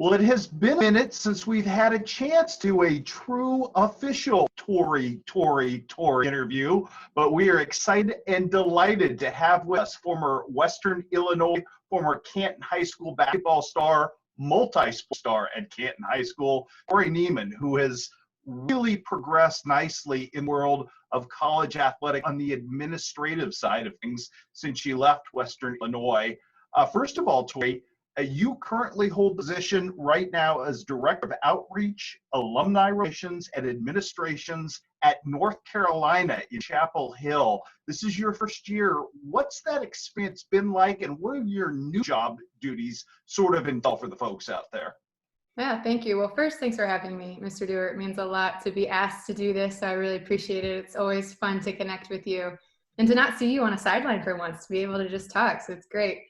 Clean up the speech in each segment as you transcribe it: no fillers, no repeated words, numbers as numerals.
Well, it has been a minute since we've had a chance to do a true official Tori interview, but we are excited and delighted to have with us former Western Illinois, former Canton High School basketball star, multi-sport star at Canton High School, Tori Niemann, who has really progressed nicely in the world of college athletics on the administrative side of things since she left Western Illinois. First of all, Tori, you currently hold the position right now as Director of Outreach, Alumni Relations, and Administrations at North Carolina in Chapel Hill. This is your first year. What's that experience been like, and what are your new job duties sort of entail for the folks out there? Yeah, thank you. Well, first, thanks for having me, Mr. Dewar. It means a lot to be asked to do this, so I really appreciate it. It's always fun to connect with you and to not see you on a sideline for once, to be able to just talk, so it's great.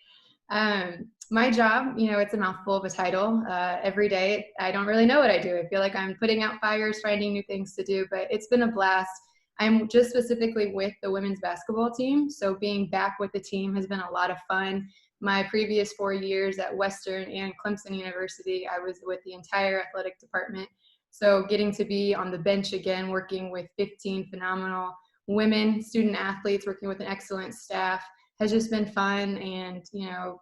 My job, it's a mouthful of a title. Every day, I don't really know what I do. I feel like I'm putting out fires, finding new things to do, but it's been a blast. I'm just specifically with the women's basketball team, so being back with the team has been a lot of fun. My previous 4 years at Western and Clemson University, I was with the entire athletic department. So getting to be on the bench again, working with 15 phenomenal women student athletes, working with an excellent staff, has just been fun. And,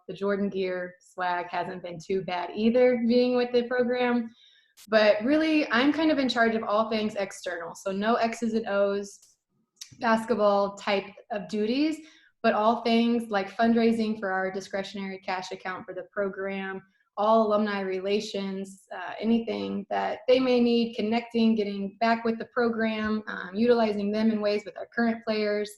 the Jordan gear swag hasn't been too bad either, being with the program. But really, I'm kind of in charge of all things external. So no X's and O's, basketball type of duties, but all things like fundraising for our discretionary cash account for the program, all alumni relations, anything that they may need, connecting, getting back with the program, utilizing them in ways with our current players.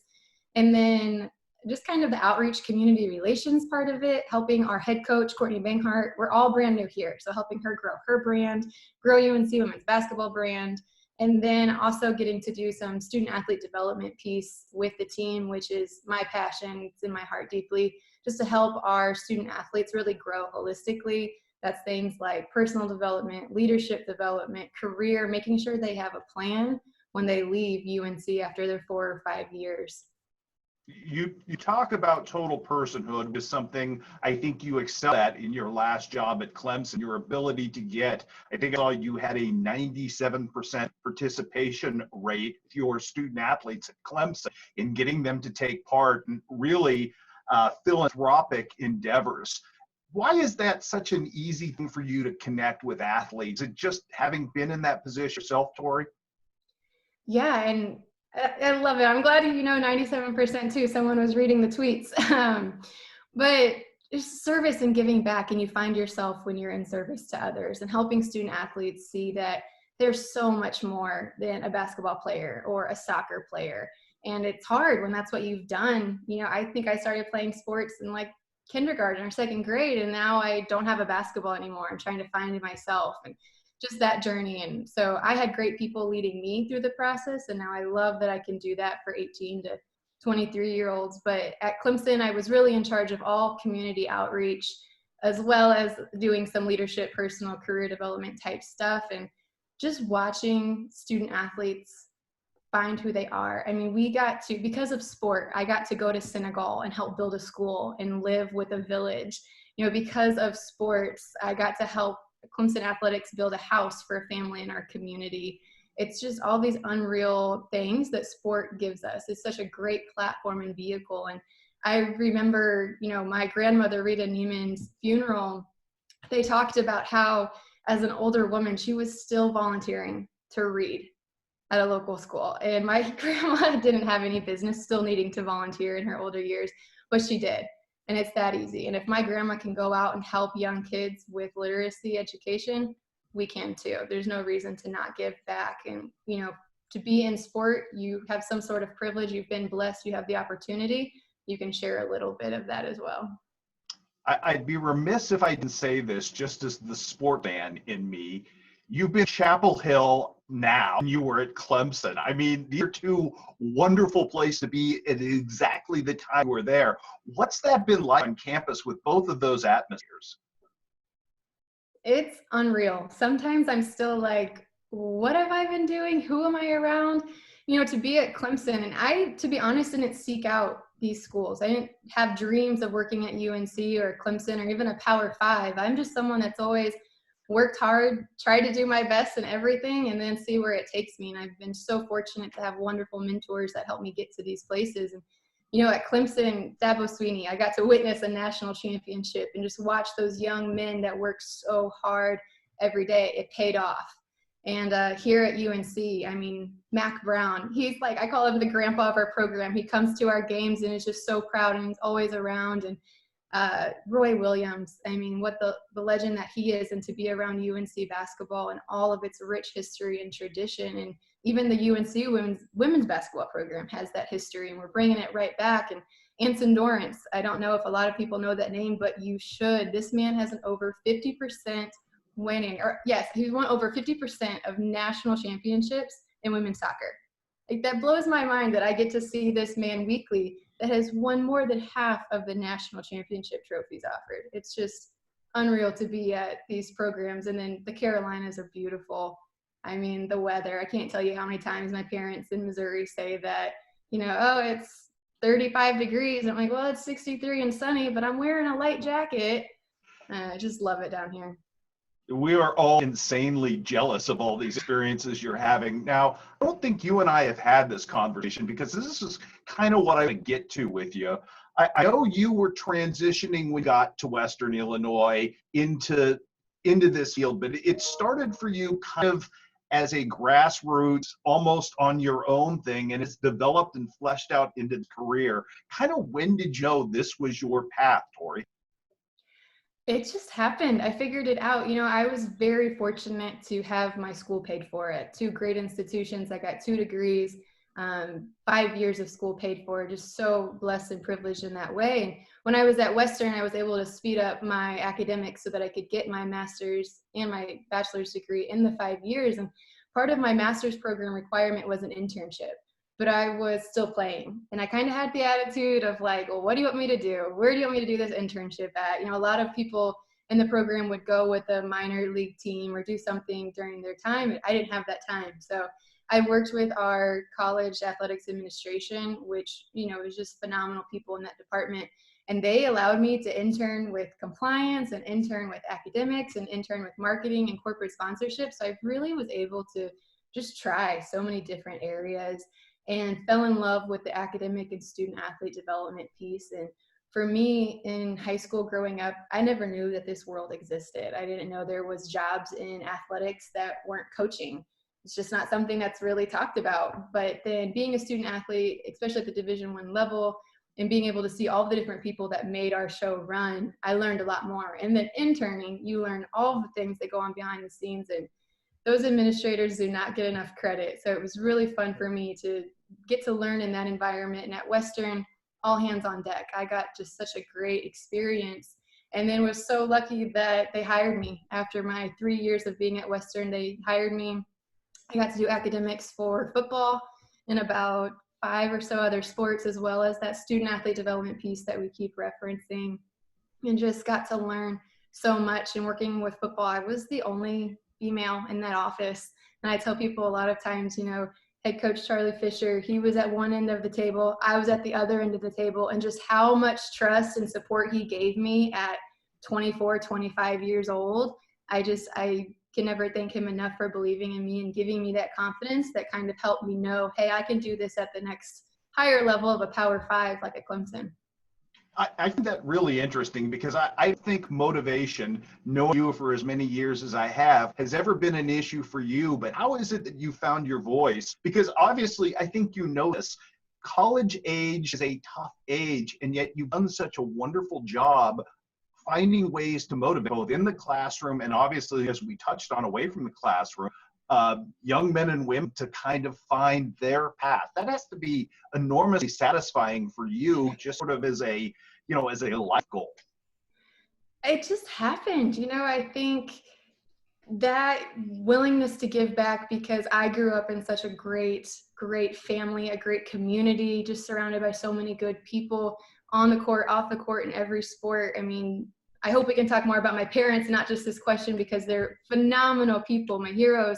And then just kind of the outreach community relations part of it, helping our head coach, Courtney Banghart. We're all brand new here, so helping her grow her brand, grow UNC women's basketball brand, and then also getting to do some student athlete development piece with the team, which is my passion. It's in my heart deeply, just to help our student athletes really grow holistically. That's things like personal development, leadership development, career, making sure they have a plan when they leave UNC after their 4 or 5 years. You talk about total personhood is something I think you excel at in your last job at Clemson. Your ability to get, I think I saw you had a 97% participation rate with your student athletes at Clemson in getting them to take part in really philanthropic endeavors. Why is that such an easy thing for you to connect with athletes? Is it just having been in that position yourself, Tori? Yeah, and I love it. I'm glad 97% too. Someone was reading the tweets. But it's service and giving back, and you find yourself when you're in service to others and helping student athletes see that there's so much more than a basketball player or a soccer player. And it's hard when that's what you've done. I think I started playing sports in like kindergarten or second grade, and now I don't have a basketball anymore. I'm trying to find myself. And just that journey. And so I had great people leading me through the process, and now I love that I can do that for 18 to 23-year-olds. But at Clemson, I was really in charge of all community outreach, as well as doing some leadership, personal career development type stuff, and just watching student athletes find who they are. I mean, because of sport, I got to go to Senegal and help build a school and live with a village. Because of sports, I got to help Clemson Athletics build a house for a family in our community. It's just all these unreal things that sport gives us. It's such a great platform and vehicle. And I remember, my grandmother, Rita Niemann's funeral, they talked about how as an older woman, she was still volunteering to read at a local school. And my grandma didn't have any business still needing to volunteer in her older years, but she did. And it's that easy. And if my grandma can go out and help young kids with literacy education, we can too. There's no reason to not give back. And, to be in sport, you have some sort of privilege. You've been blessed. You have the opportunity. You can share a little bit of that as well. I'd be remiss if I didn't say this, just as the sport fan in me. You've been Chapel Hill now, and you were at Clemson. I mean, these are two wonderful places to be at exactly the time we're there. What's that been like on campus with both of those atmospheres? It's unreal. Sometimes I'm still like, what have I been doing? Who am I around? To be at Clemson, and I, to be honest, didn't seek out these schools. I didn't have dreams of working at UNC or Clemson or even a Power 5. I'm just someone that's always worked hard, tried to do my best in everything, and then see where it takes me. And I've been so fortunate to have wonderful mentors that help me get to these places. And, you know, at Clemson, Dabo Sweeney, I got to witness a national championship and just watch those young men that work so hard every day. It paid off. And here at UNC, I mean, Mac Brown, he's like, I call him the grandpa of our program. He comes to our games and is just so proud, and he's always around. And Roy Williams, I mean, what the legend that he is, and to be around UNC basketball and all of its rich history and tradition. And even the UNC women's basketball program has that history, and we're bringing it right back. And Anson Dorrance, I don't know if a lot of people know that name, but you should. This man has an over 50% winning, or yes, he's won over 50% of national championships in women's soccer. Like, that blows my mind that I get to see this man weekly that has won more than half of the national championship trophies offered. It's just unreal to be at these programs. And then the Carolinas are beautiful. I mean, the weather, I can't tell you how many times my parents in Missouri say that, you know, oh, it's 35 degrees. I'm like, well, it's 63 and sunny, but I'm wearing a light jacket. I just love it down here. We are all insanely jealous of all these experiences you're having. Now, I don't think you and I have had this conversation, because this is kind of what I would get to with you. I know you were transitioning when we got to Western Illinois into this field, but it started for you kind of as a grassroots, almost on your own thing, and it's developed and fleshed out into the career. Kind of when did you know this was your path, Tori? It just happened. I figured it out. You know, I was very fortunate to have my school paid for at two great institutions. I got 2 degrees, 5 years of school paid for, just so blessed and privileged in that way. And when I was at Western, I was able to speed up my academics so that I could get my master's and my bachelor's degree in the 5 years. And part of my master's program requirement was an internship. But I was still playing. And I kind of had the attitude of like, well, what do you want me to do? Where do you want me to do this internship at? You know, a lot of people in the program would go with a minor league team or do something during their time. I didn't have that time. So I worked with our college athletics administration, which, you know, was just phenomenal people in that department. And they allowed me to intern with compliance and intern with academics and intern with marketing and corporate sponsorship. So I really was able to just try so many different areas, and fell in love with the academic and student athlete development piece. And for me in high school growing up, I never knew that this world existed. I didn't know there was jobs in athletics that weren't coaching. It's just not something that's really talked about. But then being a student athlete, especially at the Division I level, and being able to see all the different people that made our show run, I learned a lot more. And then interning, you learn all the things that go on behind the scenes, and those administrators do not get enough credit. So it was really fun for me to get to learn in that environment. And at Western, all hands on deck. I got just such a great experience, and then was so lucky that they hired me. After my 3 years of being at Western, they hired me. I got to do academics for football and about 5 or so other sports, as well as that student athlete development piece that we keep referencing, and just got to learn so much. And working with football, I was the only female in that office. And I tell people a lot of times, you know, head coach Charlie Fisher, he was at one end of the table, I was at the other end of the table, and just how much trust and support he gave me at 24, 25 years old. I can never thank him enough for believing in me and giving me that confidence that kind of helped me know, hey, I can do this at the next higher level of a Power 5 like at Clemson. I find that really interesting, because I think motivation, knowing you for as many years as I have, has ever been an issue for you. But how is it that you found your voice? Because obviously, I think you know this, college age is a tough age, and yet you've done such a wonderful job finding ways to motivate, both in the classroom and obviously, as we touched on, away from the classroom, young men and women to kind of find their path. That has to be enormously satisfying for you, just sort of as a, you know, as a life goal. It just happened. You know, I think that willingness to give back, because I grew up in such a great family, a great community, just surrounded by so many good people on the court, off the court, in every sport. I mean, I hope we can talk more about my parents, not just this question, because they're phenomenal people, my heroes.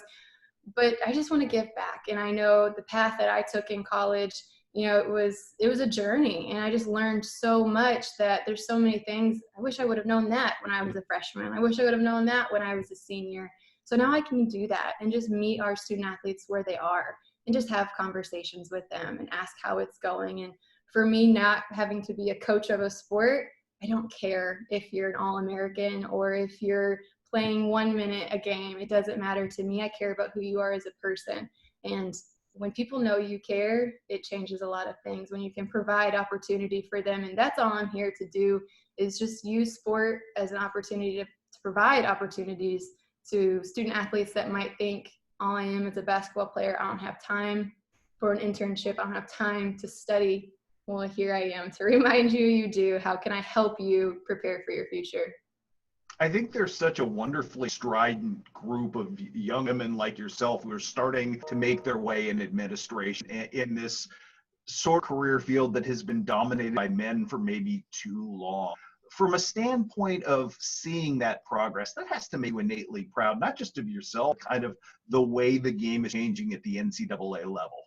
But I just want to give back. And I know the path that I took in college it was a journey, and I just learned so much that there's so many things. I wish I would have known that when I was a freshman. I wish I would have known that when I was a senior. So now I can do that and just meet our student athletes where they are and just have conversations with them and ask how it's going. And for me, not having to be a coach of a sport, I don't care if you're an All-American or if you're playing 1 minute a game. It doesn't matter to me. I care about who you are as a person. And when people know you care, it changes a lot of things when you can provide opportunity for them. And that's all I'm here to do, is just use sport as an opportunity to provide opportunities to student athletes that might think, all I am is a basketball player. I don't have time for an internship. I don't have time to study. Well, here I am to remind you, you do. How can I help you prepare for your future? I think there's such a wonderfully strident group of young women like yourself who are starting to make their way in administration in this sort of career field that has been dominated by men for maybe too long. From a standpoint of seeing that progress, that has to make you innately proud, not just of yourself, kind of the way the game is changing at the NCAA level.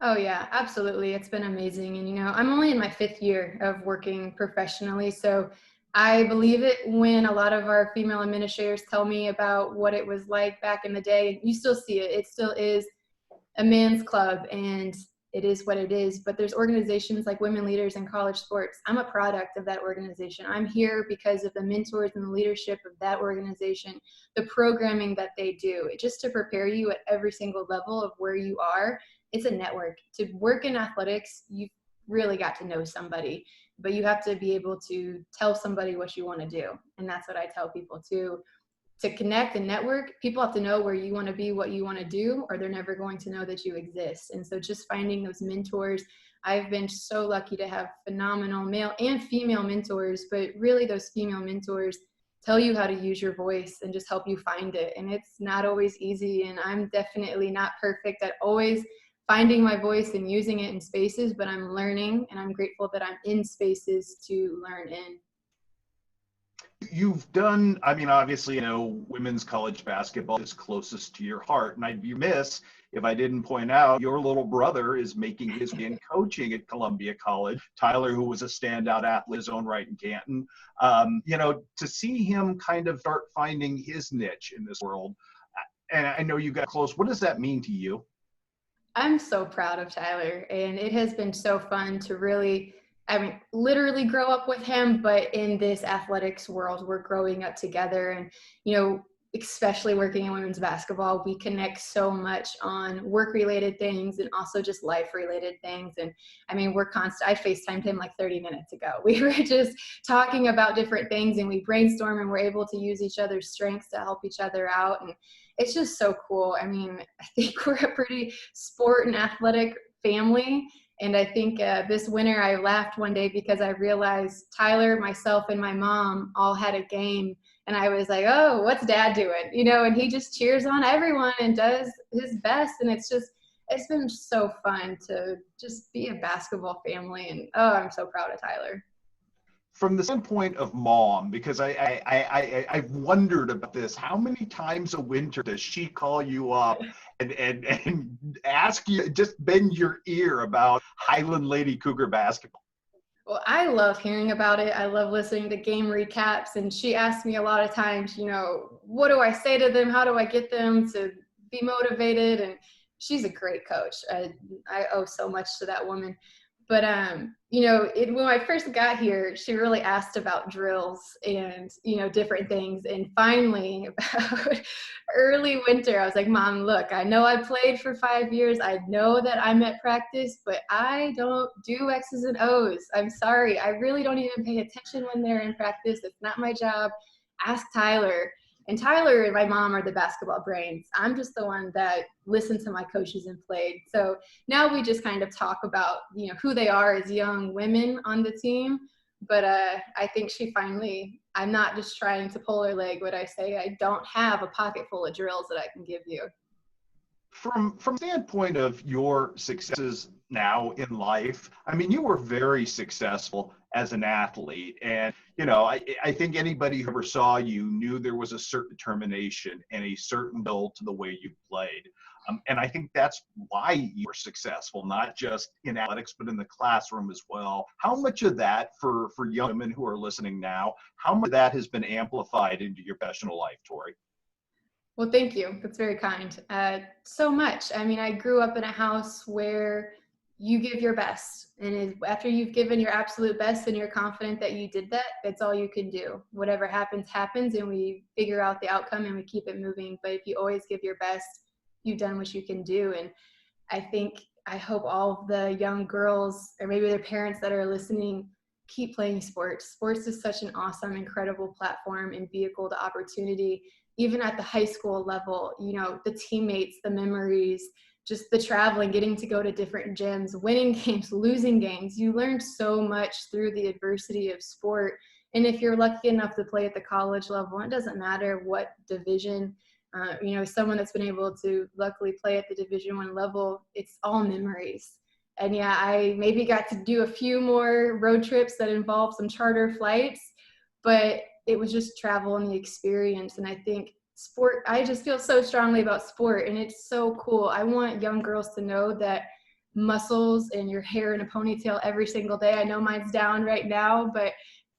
Oh yeah, absolutely. It's been amazing. And I'm only in my 5th year of working professionally. So I believe it when a lot of our female administrators tell me about what it was like back in the day. You still see it. It still is a men's club, and it is what it is. But there's organizations like Women Leaders in College Sports. I'm a product of that organization. I'm here because of the mentors and the leadership of that organization, the programming that they do, just to prepare you at every single level of where you are. It's a network. To work in athletics, you've really got to know somebody, but you have to be able to tell somebody what you want to do. And that's what I tell people too. To connect and network, people have to know where you want to be, what you want to do, or they're never going to know that you exist. And so just finding those mentors, I've been so lucky to have phenomenal male and female mentors, but really those female mentors tell you how to use your voice and just help you find it. And it's not always easy. And I'm definitely not perfect at always finding my voice and using it in spaces, but I'm learning, and I'm grateful that I'm in spaces to learn in. You've done, I mean, obviously, women's college basketball is closest to your heart, and I'd be remiss if I didn't point out your little brother is making his way in coaching at Columbia College. Tyler, who was a standout athlete in his own right in Canton, to see him kind of start finding his niche in this world, and I know you got close. What does that mean to you? I'm so proud of Tyler, and it has been so fun to really, literally grow up with him, but in this athletics world, we're growing up together. And, especially working in women's basketball, we connect so much on work-related things and also just life-related things. And I FaceTimed him like 30 minutes ago. We were just talking about different things, and we brainstorm, and we're able to use each other's strengths to help each other out. And it's just so cool. I think we're a pretty sport and athletic family. And I think this winter I laughed one day because I realized Tyler, myself, and my mom all had a game. And I was like, oh, what's Dad doing? And he just cheers on everyone and does his best. And it's been so fun to just be a basketball family. And I'm so proud of Tyler. From the standpoint of mom, because I've wondered about this, how many times a winter does she call you up and ask you, just bend your ear about Highland Lady Cougar basketball? Well, I love hearing about it. I love listening to game recaps. And she asks me a lot of times, what do I say to them? How do I get them to be motivated? And she's a great coach. I owe so much to that woman. But, when I first got here, she really asked about drills and, different things. And finally, about early winter, I was like, Mom, look, I know I played for 5 years. I know that I'm at practice, but I don't do X's and O's. I'm sorry. I really don't even pay attention when they're in practice. It's not my job. Ask Tyler. And Tyler and my mom are the basketball brains. I'm just the one that listened to my coaches and played. So now we just kind of talk about, who they are as young women on the team. But I think I'm not just trying to pull her leg when I say I don't have a pocket full of drills that I can give you. From standpoint of your successes now in life, you were very successful as an athlete. And, I think anybody who ever saw you knew there was a certain determination and a certain will to the way you played. And I think that's why you were successful, not just in athletics, but in the classroom as well. How much of that for young women who are listening now, how much of that has been amplified into your professional life, Tori? Well, thank you. That's very kind. So much. I mean, I grew up in a house where you give your best. And after you've given your absolute best and you're confident that you did that, that's all you can do. Whatever happens, happens, and we figure out the outcome and we keep it moving. But if you always give your best, you've done what you can do. And I hope all of the young girls, or maybe their parents that are listening, keep playing sports. Sports is such an awesome, incredible platform and vehicle to opportunity. Even at the high school level, the teammates, the memories, just the traveling, getting to go to different gyms, winning games, losing games. You learn so much through the adversity of sport. And if you're lucky enough to play at the college level, it doesn't matter what division, someone that's been able to luckily play at the Division I level, it's all memories. And yeah, I maybe got to do a few more road trips that involved some charter flights, but it was just travel and the experience. And I think sport, I just feel so strongly about sport, and it's so cool. I want young girls to know that muscles and your hair in a ponytail every single day. I know mine's down right now, but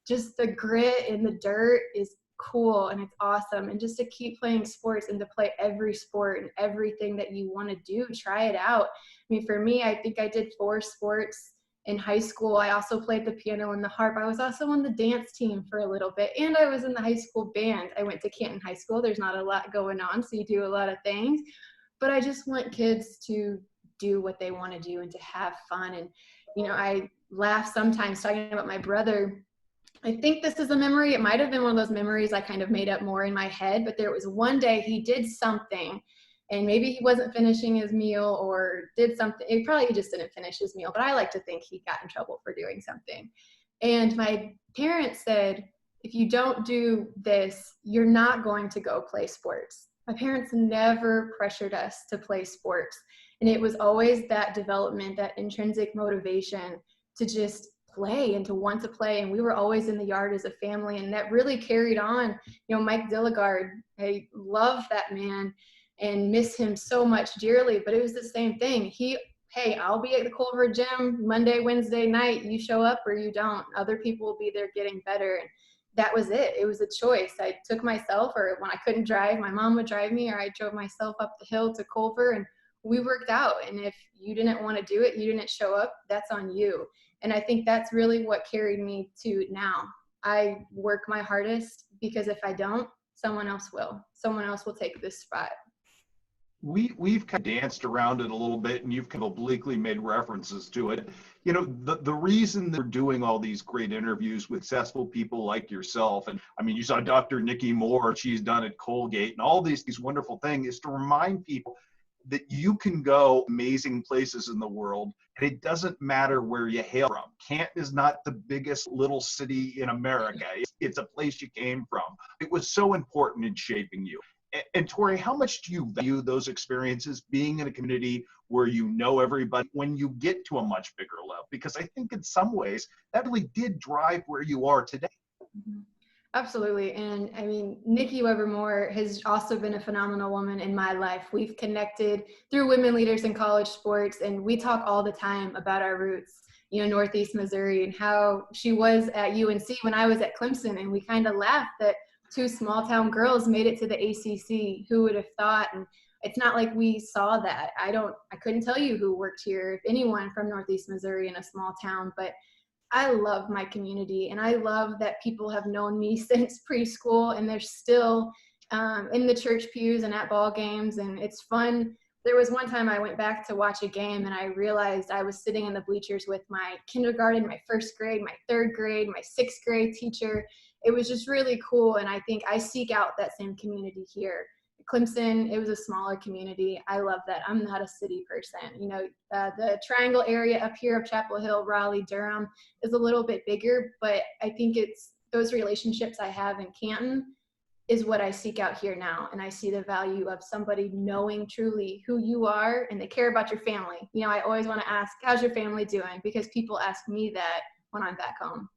just the grit and the dirt is cool and it's awesome. And just to keep playing sports and to play every sport and everything that you want to do, try it out. I mean, for me, I think I did 4 sports in high school. I also played the piano and the harp. I was also on the dance team for a little bit, and I was in the high school band. I went to Canton High School. There's not a lot going on, so you do a lot of things. But I just want kids to do what they want to do and to have fun. And, I laugh sometimes talking about my brother. I think this is a memory. It might have been one of those memories I kind of made up more in my head, but there was one day he did something, and maybe he wasn't finishing his meal or did something. He probably just didn't finish his meal, but I like to think he got in trouble for doing something. And my parents said, if you don't do this, you're not going to go play sports. My parents never pressured us to play sports. And it was always that development, that intrinsic motivation to just play and to want to play. And we were always in the yard as a family, and that really carried on. Mike Dilligard, I love that man and miss him so much dearly, but it was the same thing. Hey, I'll be at the Culver gym Monday, Wednesday night. You show up or you don't. Other people will be there getting better. And that was it. It was a choice. I took myself, or when I couldn't drive, my mom would drive me, or I drove myself up the hill to Culver, and we worked out. And if you didn't want to do it, you didn't show up, that's on you. And I think that's really what carried me to now. I work my hardest, because if I don't, someone else will. Someone else will take this spot. We've kind of danced around it a little bit, and you've kind of obliquely made references to it. The reason they're doing all these great interviews with successful people like yourself, and I mean, you saw Dr. Nikki Moore, she's done at Colgate, and all these wonderful things, is to remind people that you can go amazing places in the world, and it doesn't matter where you hail from. Canton is not the biggest little city in America. It's a place you came from. It was so important in shaping you. And Tori, how much do you value those experiences, being in a community where you know everybody, when you get to a much bigger level? Because I think in some ways that really did drive where you are today. Absolutely. And I mean, Nikki Weber-Moore has also been a phenomenal woman in my life. We've connected through Women Leaders in College Sports, and we talk all the time about our roots, Northeast Missouri, and how she was at UNC when I was at Clemson. And we kind of laughed that 2 small town girls made it to the ACC. Who would have thought? And it's not like we saw that. I couldn't tell you who worked here, if anyone from Northeast Missouri in a small town, but I love my community, and I love that people have known me since preschool, and they're still in the church pews and at ball games, and it's fun. There was one time I went back to watch a game, and I realized I was sitting in the bleachers with my kindergarten, my 1st grade, my 3rd grade, my 6th grade teacher. It was just really cool, and I think I seek out that same community here. Clemson, it was a smaller community. I love that. I'm not a city person. The triangle area up here of Chapel Hill, Raleigh, Durham is a little bit bigger, but I think it's those relationships I have in Canton is what I seek out here now. And I see the value of somebody knowing truly who you are, and they care about your family. I always want to ask, how's your family doing? Because people ask me that when I'm back home.